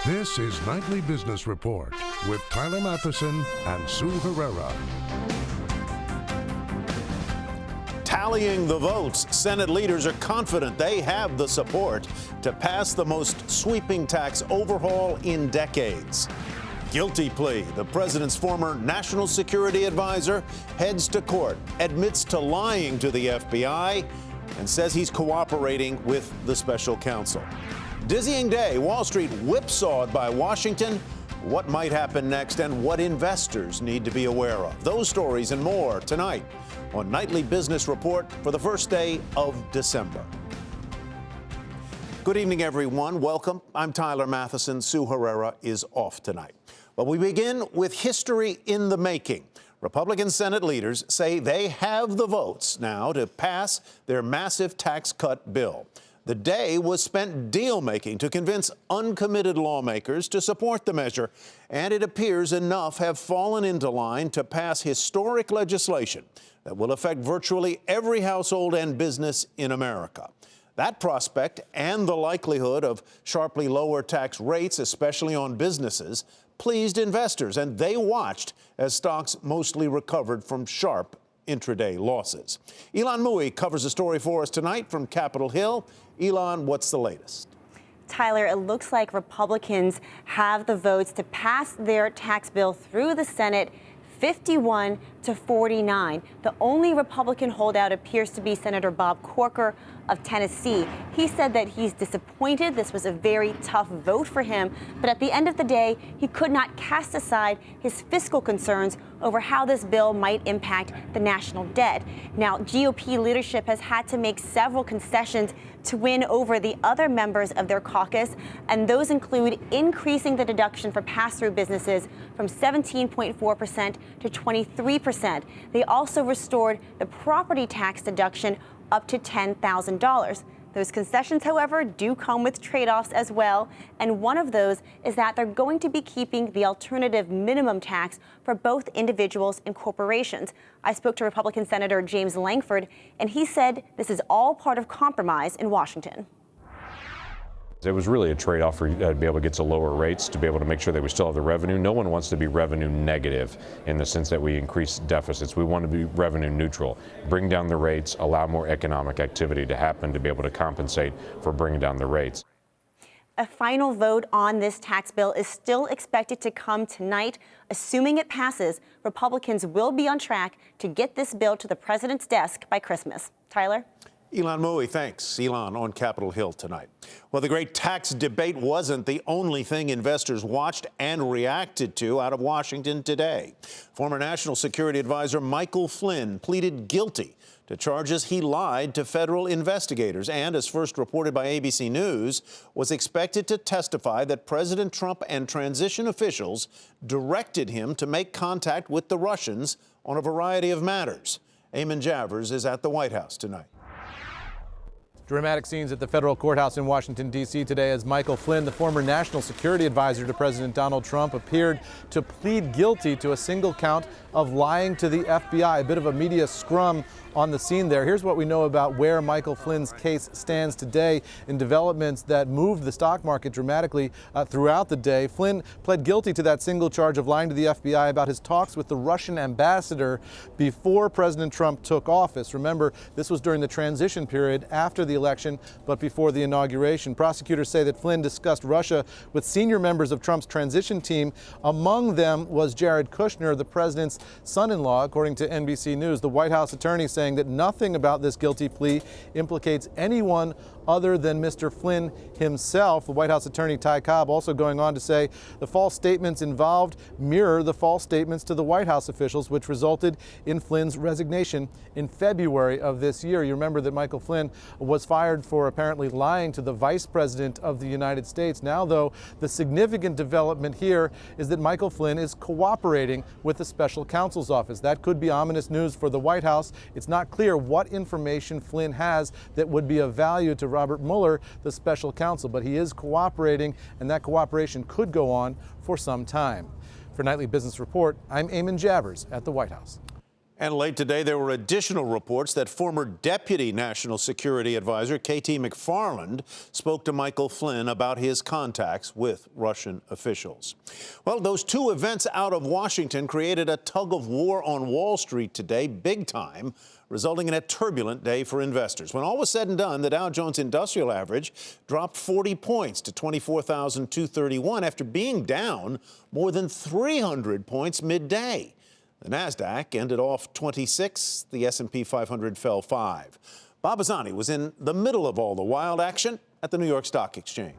This is Nightly Business Report with Tyler Matheson and Sue Herrera. Tallying the votes, Senate leaders are confident they have the support to pass the most sweeping tax overhaul in decades. Guilty plea. The president's former national security advisor heads to court, admits to lying to the FBI, and says he's cooperating with the special counsel. Dizzying day. Wall Street whipsawed by Washington. What might happen next and what investors need to be aware of. Those stories and more tonight on Nightly Business Report for the first day of December. Good evening, everyone. Welcome. I'm Tyler Matheson. Sue Herrera is off tonight. But we begin with history in the making. Republican Senate leaders say they have the votes now to pass their massive tax cut bill. The day was spent deal-making to convince uncommitted lawmakers to support the measure, and it appears enough have fallen into line to pass historic legislation that will affect virtually every household and business in America. That prospect and the likelihood of sharply lower tax rates, especially on businesses, pleased investors, and they watched as stocks mostly recovered from sharp intraday losses. Elon Mui covers the story for us tonight from Capitol Hill. Elon, what's the latest? Tyler, it looks like Republicans have the votes to pass their tax bill through the Senate 51 to 49. The only Republican holdout appears to be Senator Bob Corker of Tennessee. He said that he's disappointed. This was a very tough vote for him. But at the end of the day, he could not cast aside his fiscal concerns over how this bill might impact the national debt. Now, GOP leadership has had to make several concessions to win over the other members of their caucus, and those include increasing the deduction for pass-through businesses from 17.4% to 23%. They also restored the property tax deduction up to $10,000. Those concessions, however, do come with trade-offs as well, and one of those is that they're going to be keeping the alternative minimum tax for both individuals and corporations. I spoke to Republican Senator James Lankford, and he said this is all part of compromise in Washington. It was really a trade-off for to be able to get to lower rates, to be able to make sure that we still have the revenue. No one wants to be revenue negative in the sense that we increase deficits. We want to be revenue neutral, bring down the rates, allow more economic activity to happen to be able to compensate for bringing down the rates. A final vote on this tax bill is still expected to come tonight. Assuming it passes, Republicans will be on track to get this bill to the president's desk by Christmas. Tyler? Elon Mui, thanks. Elon on Capitol Hill tonight. Well, the great tax debate wasn't the only thing investors watched and reacted to out of Washington today. Former National Security Advisor Michael Flynn pleaded guilty to charges he lied to federal investigators and, as first reported by ABC News, was expected to testify that President Trump and transition officials directed him to make contact with the Russians on a variety of matters. Eamon Javers is at the White House tonight. Dramatic scenes at the federal courthouse in Washington, D.C. today as Michael Flynn, the former national security advisor to President Donald Trump, appeared to plead guilty to a single count of lying to the FBI. A bit of a media scrum on the scene there. Here's what we know about where Michael Flynn's case stands today in developments that moved the stock market dramatically throughout the day. Flynn pled guilty to that single charge of lying to the FBI about his talks with the Russian ambassador before President Trump took office. Remember, this was during the transition period after the election, but before the inauguration. Prosecutors say that Flynn discussed Russia with senior members of Trump's transition team. Among them was Jared Kushner, the president's son-in-law, according to NBC News. The White House attorney saying that nothing about this guilty plea implicates anyone other than Mr. Flynn himself. The White House attorney Ty Cobb also going on to say the false statements involved mirror the false statements to the White House officials, which resulted in Flynn's resignation in February of this year. You remember that Michael Flynn was fired for apparently lying to the vice president of the United States. Now, though, the significant development here is that Michael Flynn is cooperating with the special counsel's office. That could be ominous news for the White House. It's not clear what information Flynn has that would be of value to Robert Mueller, the special counsel, but he is cooperating, and that cooperation could go on for some time. For Nightly Business Report, I'm Eamon Javers at the White House. And late today, there were additional reports that former Deputy National Security Advisor K.T. McFarland spoke to Michael Flynn about his contacts with Russian officials. Well, those two events out of Washington created a tug of war on Wall Street today, big time, resulting in a turbulent day for investors. When all was said and done, the Dow Jones Industrial Average dropped 40 points to 24,231 after being down more than 300 points midday. The Nasdaq ended off 26. The S&P 500 fell 5. Bob Azzani was in the middle of all the wild action at the New York Stock Exchange.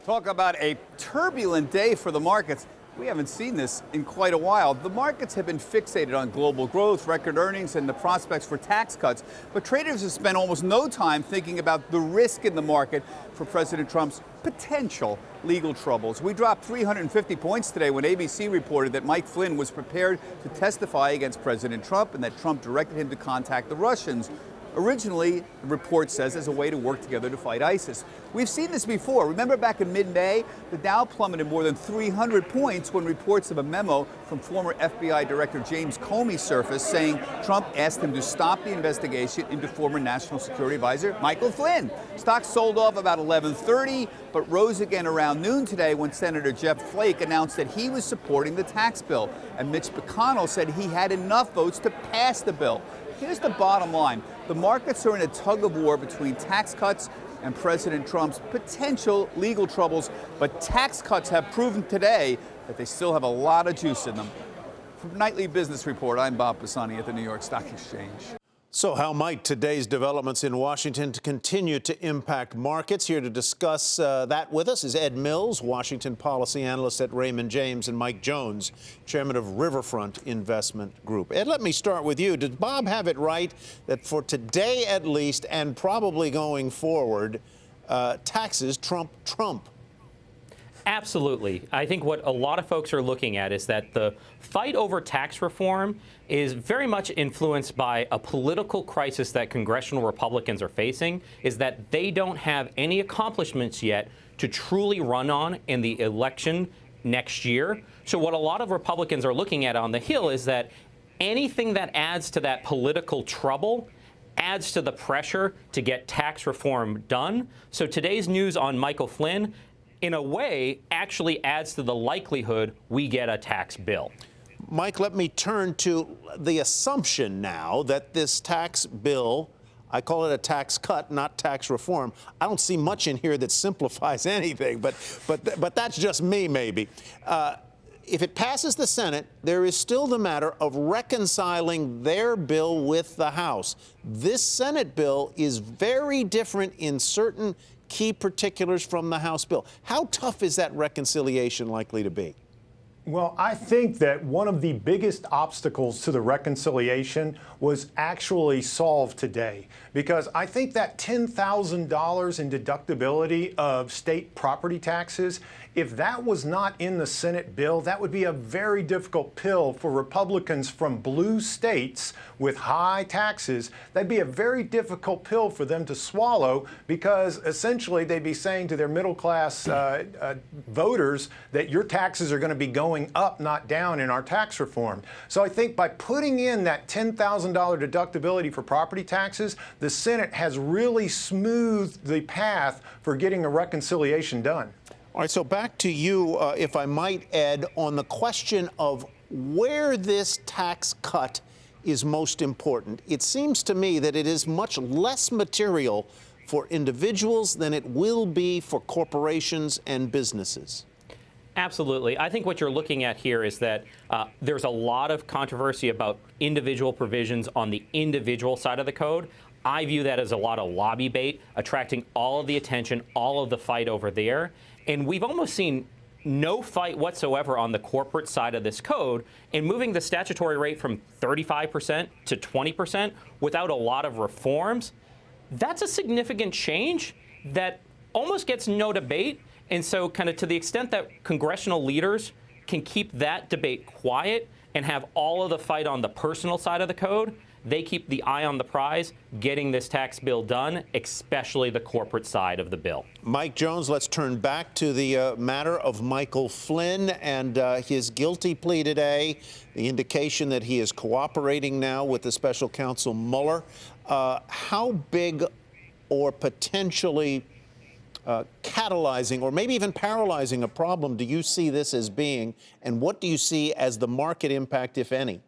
Talk about a turbulent day for the markets. We haven't seen this in quite a while. The markets have been fixated on global growth, record earnings, and the prospects for tax cuts. But traders have spent almost no time thinking about the risk in the market for President Trump's potential legal troubles. We dropped 350 points today when ABC reported that Mike Flynn was prepared to testify against President Trump and that Trump directed him to contact the Russians. Originally, the report says, as a way to work together to fight ISIS. We've seen this before. Remember back in mid-May, the Dow plummeted more than 300 points when reports of a memo from former FBI Director James Comey surfaced saying Trump asked him to stop the investigation into former National Security Advisor Michael Flynn. Stocks sold off about 11:30, but rose again around noon today when Senator Jeff Flake announced that he was supporting the tax bill. And Mitch McConnell said he had enough votes to pass the bill. Here's the bottom line. The markets are in a tug of war between tax cuts and President Trump's potential legal troubles, but tax cuts have proven today that they still have a lot of juice in them. From Nightly Business Report, I'm Bob Pisani at the New York Stock Exchange. So how might today's developments in Washington continue to impact markets? Here to discuss that with us is Ed Mills, Washington policy analyst at Raymond James, and Mike Jones, chairman of Riverfront Investment Group. Ed, let me start with you. Did Bob have it right that for today at least, and probably going forward, taxes trump Trump? Absolutely. I think what a lot of folks are looking at is that the fight over tax reform is very much influenced by a political crisis that congressional Republicans are facing, is that they don't have any accomplishments yet to truly run on in the election next year. So what a lot of Republicans are looking at on the Hill is that anything that adds to that political trouble adds to the pressure to get tax reform done. So today's news on Michael Flynn, in a way, actually adds to the likelihood we get a tax bill. Mike, let me turn to the assumption now that this tax bill, I call it a tax cut, not tax reform. I don't see much in here that simplifies anything, but that's just me, maybe. If it passes the Senate, there is still the matter of reconciling their bill with the House. This Senate bill is very different in certain key particulars from the House bill. How tough is that reconciliation likely to be? Well, I think that one of the biggest obstacles to the reconciliation was actually solved today, because I think that $10,000 in deductibility of state property taxes, if that was not in the Senate bill, that would be a very difficult pill for Republicans from blue states with high taxes. That'd be a very difficult pill for them to swallow, because essentially they'd be saying to their middle class voters that your taxes are going to be going up, not down, in our tax reform. So I think by putting in that $10,000 deductibility for property taxes, the Senate has really smoothed the path for getting a reconciliation done. All right, so back to you, if I might, Ed, on the question of where this tax cut is most important. It seems to me that it is much less material for individuals than it will be for corporations and businesses. Absolutely. I think what you're looking at here is that there's a lot of controversy about individual provisions on the individual side of the code. I view that as a lot of lobby bait, attracting all of the attention, all of the fight over there. And we've almost seen no fight whatsoever on the corporate side of this code, and moving the statutory rate from 35% to 20% without a lot of reforms. That's a significant change that almost gets no debate. And so kind of to the extent that congressional leaders can keep that debate quiet and have all of the fight on the personal side of the code, they keep the eye on the prize, getting this tax bill done, especially the corporate side of the bill. Mike Jones, let's turn back to the matter of Michael Flynn and his guilty plea today, the indication that he is cooperating now with the special counsel Mueller. How big or potentially catalyzing or maybe even paralyzing a problem do you see this as being, and what do you see as the market impact, if any?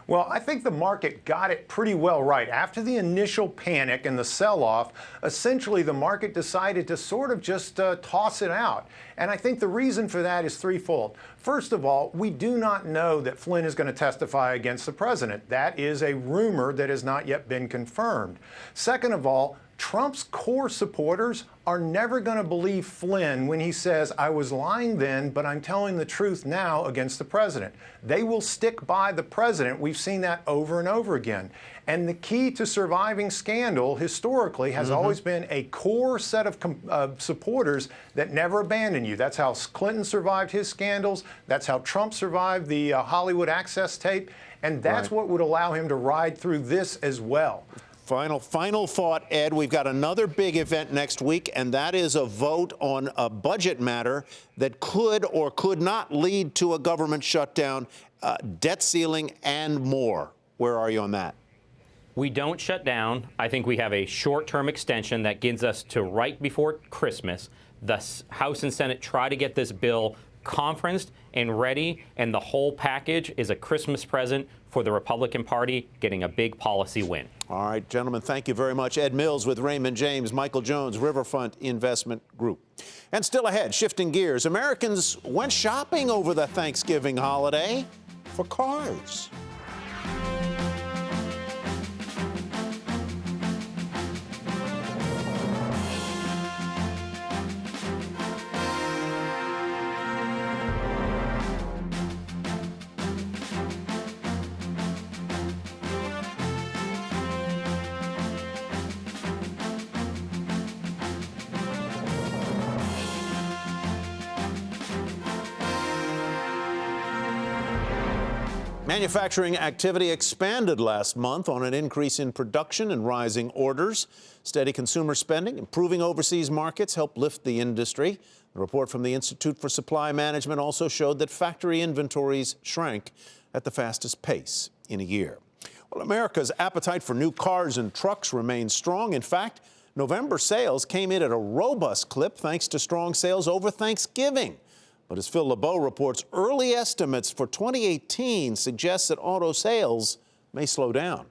Well, I think the market got it pretty well right. After the initial panic and the sell-off, essentially the market decided to sort of just toss it out. And I think the reason for that is threefold. First of all, we do not know that Flynn is going to testify against the president. That is a rumor that has not yet been confirmed. Second of all, Trump's core supporters are never going to believe Flynn when he says, I was lying then, but I'm telling the truth now against the president. They will stick by the president. We've seen that over and over again. And the key to surviving scandal historically has always been a core set of supporters that never abandon you. That's how Clinton survived his scandals. That's how Trump survived the Hollywood Access tape. And that's what would allow him to ride through this as well. Final thought, Ed. We've got another big event next week, and that is a vote on a budget matter that could or could not lead to a government shutdown, debt ceiling, and more. Where are you on that? We don't shut down. I think we have a short-term extension that gets us to right before Christmas. The House and Senate try to get this bill conferenced and ready, and the whole package is a Christmas present for the Republican Party, getting a big policy win. All right, gentlemen, thank you very much. Ed Mills with Raymond James, Michael Jones, Riverfront Investment Group. And still ahead, shifting gears, Americans went shopping over the Thanksgiving holiday for cars. Manufacturing activity expanded last month on an increase in production and rising orders. Steady consumer spending, improving overseas markets helped lift the industry. The report from the Institute for Supply Management also showed that factory inventories shrank at the fastest pace in a year. Well, America's appetite for new cars and trucks remains strong. In fact, November sales came in at a robust clip thanks to strong sales over Thanksgiving. But as Phil LeBeau reports, early estimates for 2018 suggest that auto sales may slow down.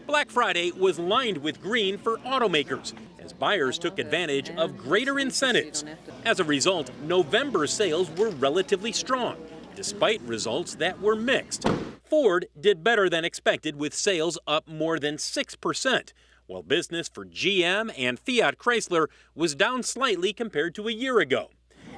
Black Friday was lined with green for automakers as buyers took advantage of greater incentives. As a result, November sales were relatively strong, despite results that were mixed. Ford did better than expected with sales up more than 6%, while business for GM and Fiat Chrysler was down slightly compared to a year ago.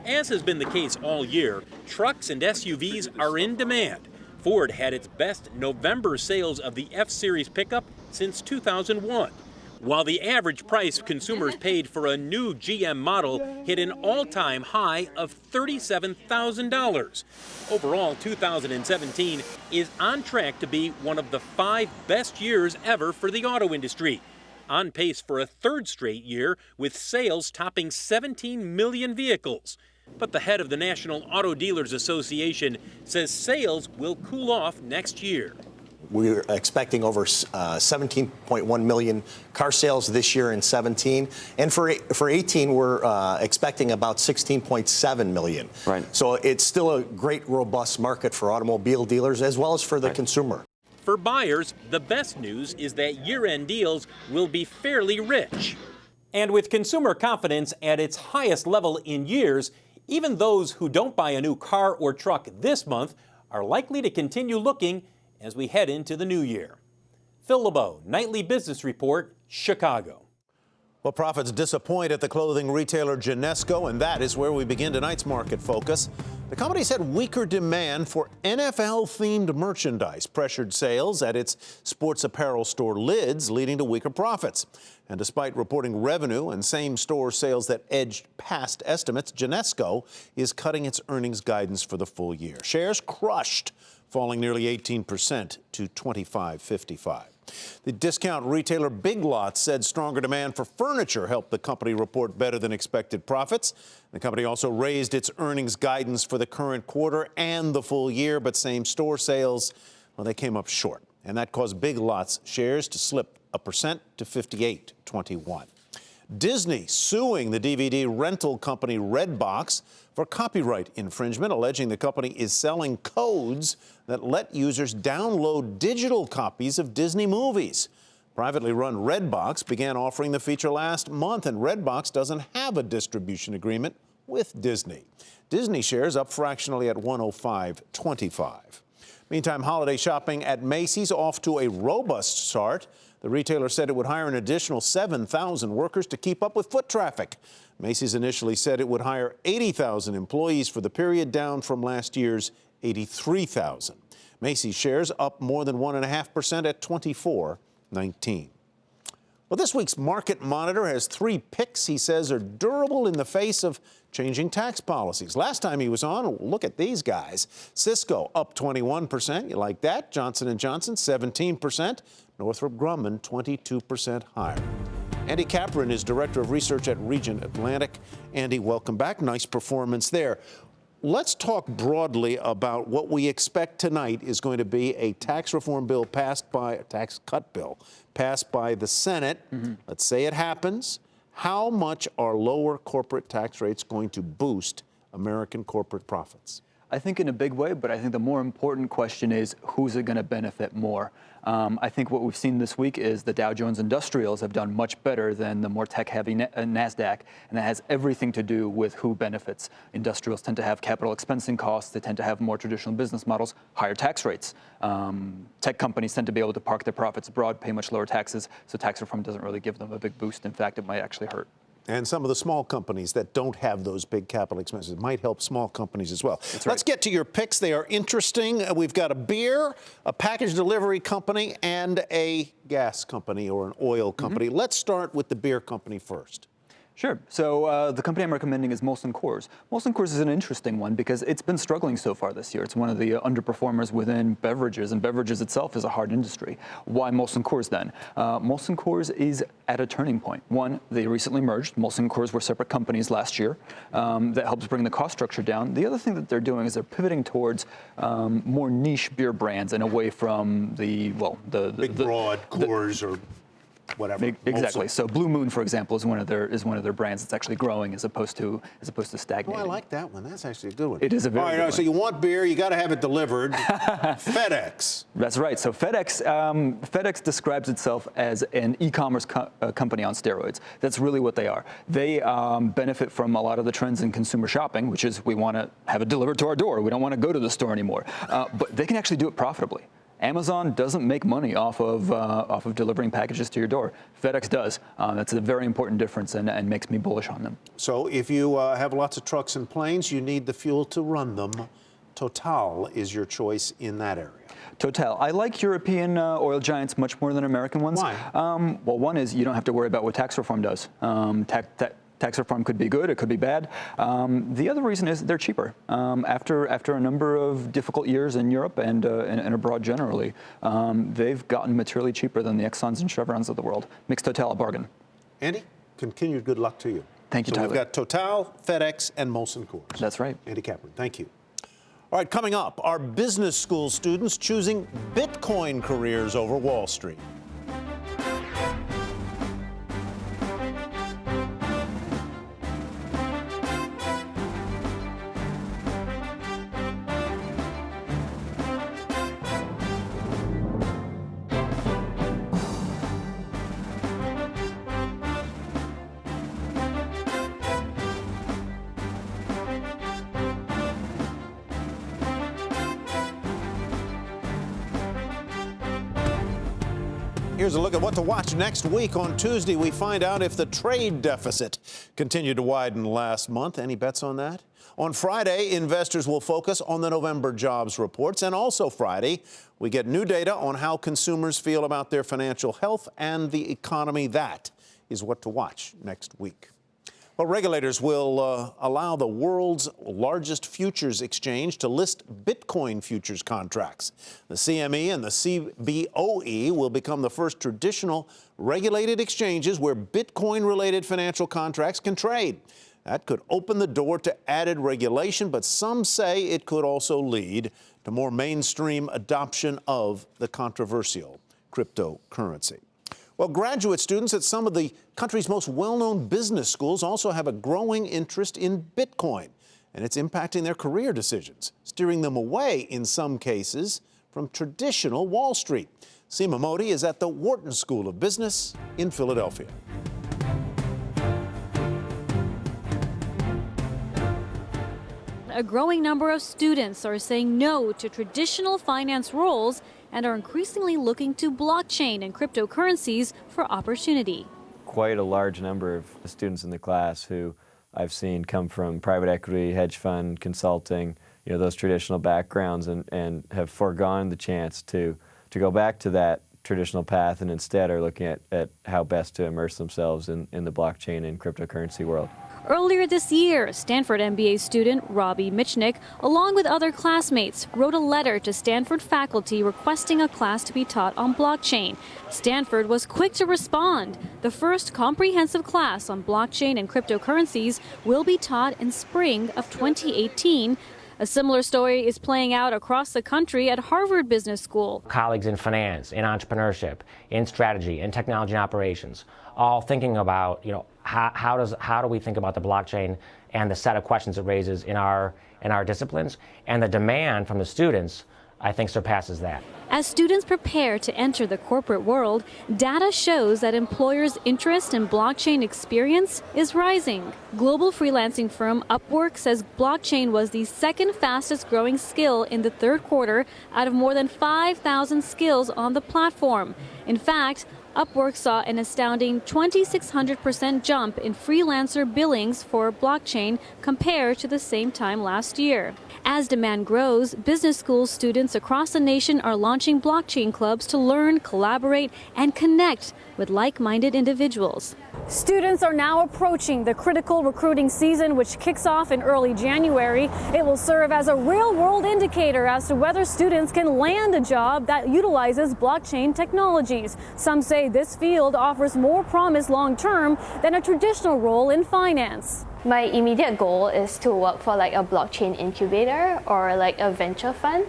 As has been the case all year, trucks and SUVs are in demand. Ford had its best November sales of the F-Series pickup since 2001, while the average price consumers paid for a new GM model hit an all-time high of $37,000. Overall, 2017 is on track to be one of the 5 best years ever for the auto industry, on pace for a third straight year with sales topping 17 million vehicles. But the head of the National Auto Dealers Association says sales will cool off next year. We're expecting over 17.1 million car sales this year in 17. And for 18, we're expecting about 16.7 million. Right. So it's still a great, robust market for automobile dealers as well as for the consumer. For buyers, the best news is that year-end deals will be fairly rich. And with consumer confidence at its highest level in years, even those who don't buy a new car or truck this month are likely to continue looking as we head into the new year. Phil LeBeau, Nightly Business Report, Chicago. Well, profits disappoint at the clothing retailer Genesco, and that is where we begin tonight's market focus. The company said weaker demand for NFL-themed merchandise pressured sales at its sports apparel store Lids, leading to weaker profits. And despite reporting revenue and same-store sales that edged past estimates, Genesco is cutting its earnings guidance for the full year. Shares crushed, falling nearly 18% to $25.55. The discount retailer Big Lots said stronger demand for furniture helped the company report better than expected profits. The company also raised its earnings guidance for the current quarter and the full year, but same-store sales, well, they came up short. And that caused Big Lots shares to slip 1% to 58.21. Disney suing the DVD rental company Redbox for copyright infringement, alleging the company is selling codes that let users download digital copies of Disney movies. Privately run Redbox began offering the feature last month, and Redbox doesn't have a distribution agreement with Disney. Disney shares up fractionally at $105.25. Meantime, holiday shopping at Macy's off to a robust start. The retailer said it would hire an additional 7,000 workers to keep up with foot traffic. Macy's initially said it would hire 80,000 employees for the period, down from last year's 83,000. Macy's shares up more than 1.5% at $24.19. Well, this week's Market Monitor has 3 picks he says are durable in the face of changing tax policies. Last time he was on, look at these guys. Cisco up 21%. You like that? Johnson & Johnson 17%. Northrop Grumman 22% higher. Andy Capron is Director of Research at Region Atlantic. Andy, welcome back. Nice performance there. Let's talk broadly about what we expect tonight is going to be a tax reform bill passed by a tax cut bill passed by the Senate. Let's say it happens. How much are lower corporate tax rates going to boost American corporate profits? I think in a big way, but I think the more important question is who's it going to benefit more? I think what we've seen this week is the Dow Jones Industrials have done much better than the more tech-heavy NASDAQ, and that has everything to do with who benefits. Industrials tend to have capital expensing costs. They tend to have more traditional business models, higher tax rates. Tech companies tend to be able to park their profits abroad, pay much lower taxes, so tax reform doesn't really give them a big boost. In fact, it might actually hurt. And some of the small companies that don't have those big capital expenses might help small companies as well. That's right. Let's get to your picks. They are interesting. We've got a beer, a package delivery company, and a gas company or an oil company. Let's start with the beer company first. Sure. So the company I'm recommending is Molson Coors. Molson Coors is an interesting one because it's been struggling so far this year. It's one of the underperformers within beverages, and beverages itself is a hard industry. Why Molson Coors then? Molson Coors is at a turning point. One, they recently merged. Molson Coors were separate companies last year. That helps bring the cost structure down. The other thing that they're doing is they're pivoting towards more niche beer brands and away from the big broad Coors or whatever. Exactly. So Blue Moon, for example, is one of their brands that's actually growing as opposed to stagnating. Oh, I like that one. That's actually a good one. It is a very good one. So you want beer, you got to have it delivered. FedEx. That's right. So FedEx describes itself as an e-commerce company on steroids. That's really what they are. They benefit from a lot of the trends in consumer shopping, which is we want to have it delivered to our door. We don't want to go to the store anymore. But they can actually do it profitably. Amazon doesn't make money off of delivering packages to your door. FedEx does. That's a very important difference and makes me bullish on them. So if you have lots of trucks and planes, you need the fuel to run them. Total is your choice in that area. Total. I like European oil giants much more than American ones. Why? Well, one is you don't have to worry about what tax reform does. Tax reform could be good, it could be bad. The other reason is they're cheaper. After a number of difficult years in Europe and abroad generally, they've gotten materially cheaper than the Exxons and Chevrons of the world. Makes Total a bargain. Andy, continued good luck to you. Thank you, so Tyler. We've got Total, FedEx, and Molson Coors. That's right. Andy Capron, thank you. All right, coming up, our business school students choosing Bitcoin careers over Wall Street. Here's a look at what to watch next week. On Tuesday, we find out if the trade deficit continued to widen last month. Any bets on that? On Friday, investors will focus on the November jobs reports. And also Friday, we get new data on how consumers feel about their financial health and the economy. That is what to watch next week. Well, regulators will allow the world's largest futures exchange to list Bitcoin futures contracts. The CME and the CBOE will become the first traditional regulated exchanges where Bitcoin-related financial contracts can trade. That could open the door to added regulation, but some say it could also lead to more mainstream adoption of the controversial cryptocurrency. Well, graduate students at some of the country's most well-known business schools also have a growing interest in Bitcoin, and it's impacting their career decisions, steering them away, in some cases, from traditional Wall Street. Seema Modi is at the Wharton School of Business in Philadelphia. A growing number of students are saying no to traditional finance roles and are increasingly looking to blockchain and cryptocurrencies for opportunity. Quite a large number of students in the class who I've seen come from private equity, hedge fund, consulting, those traditional backgrounds, and have foregone the chance to go back to that traditional path and instead are looking at how best to immerse themselves in the blockchain and cryptocurrency world. Earlier this year, Stanford MBA student Robbie Michnick, along with other classmates, wrote a letter to Stanford faculty requesting a class to be taught on blockchain. Stanford was quick to respond. The first comprehensive class on blockchain and cryptocurrencies will be taught in spring of 2018. A similar story is playing out across the country at Harvard Business School. Colleagues in finance, in entrepreneurship, in strategy, in technology and operations, all thinking about, how do we think about the blockchain and the set of questions it raises in our disciplines, and the demand from the students, I think, surpasses that. As students prepare to enter the corporate world, data shows that employers' interest in blockchain experience is rising. Global freelancing firm Upwork says blockchain was the second fastest growing skill in the third quarter out of more than 5,000 skills on the platform. In fact, Upwork saw an astounding 2,600% jump in freelancer billings for blockchain compared to the same time last year. As demand grows, business school students across the nation are launching blockchain clubs to learn, collaborate, and connect with like-minded individuals. Students are now approaching the critical recruiting season, which kicks off in early January. It will serve as a real-world indicator as to whether students can land a job that utilizes blockchain technologies. Some say this field offers more promise long-term than a traditional role in finance. My immediate goal is to work for like a blockchain incubator or like a venture fund,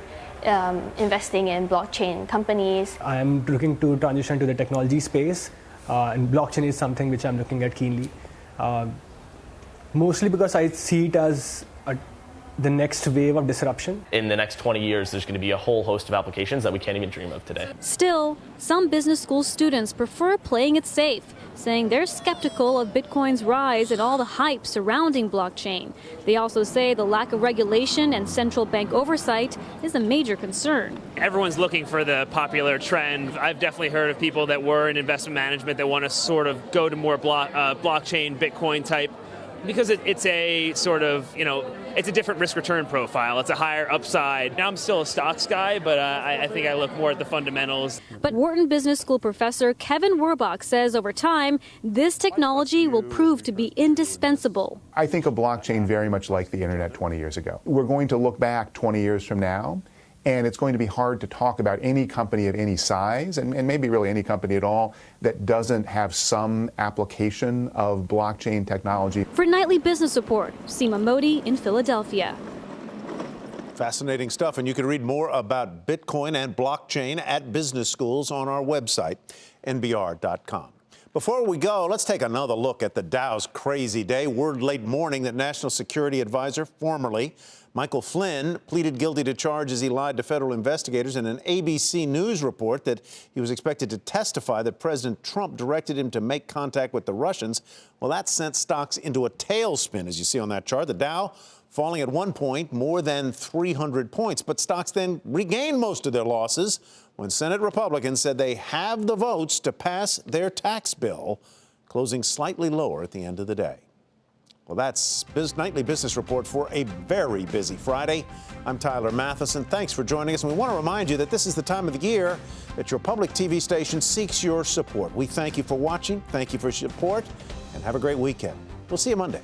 investing in blockchain companies. I'm looking to transition to the technology space, and blockchain is something which I'm looking at keenly. Mostly because I see it as the next wave of disruption. In the next 20 years, there's going to be a whole host of applications that we can't even dream of today. Still, some business school students prefer playing it safe, saying they're skeptical of Bitcoin's rise and all the hype surrounding blockchain. They also say the lack of regulation and central bank oversight is a major concern. Everyone's looking for the popular trend. I've definitely heard of people that were in investment management that want to sort of go to more blockchain, Bitcoin type, because it's a sort of, it's a different risk-return profile. It's a higher upside. Now I'm still a stocks guy, but I think I look more at the fundamentals. But Wharton Business School professor Kevin Werbach says over time, this technology will prove to be indispensable. I think of blockchain very much like the internet 20 years ago. We're going to look back 20 years from now, and it's going to be hard to talk about any company of any size, and maybe really any company at all, that doesn't have some application of blockchain technology. For Nightly Business Report, Seema Modi in Philadelphia. Fascinating stuff, and you can read more about Bitcoin and blockchain at business schools on our website, nbr.com. Before we go, let's take another look at the Dow's crazy day. Word late morning that National Security Advisor, formerly Michael Flynn, pleaded guilty to charges he lied to federal investigators in an ABC News report that he was expected to testify that President Trump directed him to make contact with the Russians. Well, that sent stocks into a tailspin, as you see on that chart. The Dow falling at one point more than 300 points, but stocks then regained most of their losses, when Senate Republicans said they have the votes to pass their tax bill, closing slightly lower at the end of the day. Well, that's Nightly Business Report for a very busy Friday. I'm Tyler Matheson. Thanks for joining us. And we want to remind you that this is the time of the year that your public TV station seeks your support. We thank you for watching, thank you for your support, and have a great weekend. We'll see you Monday.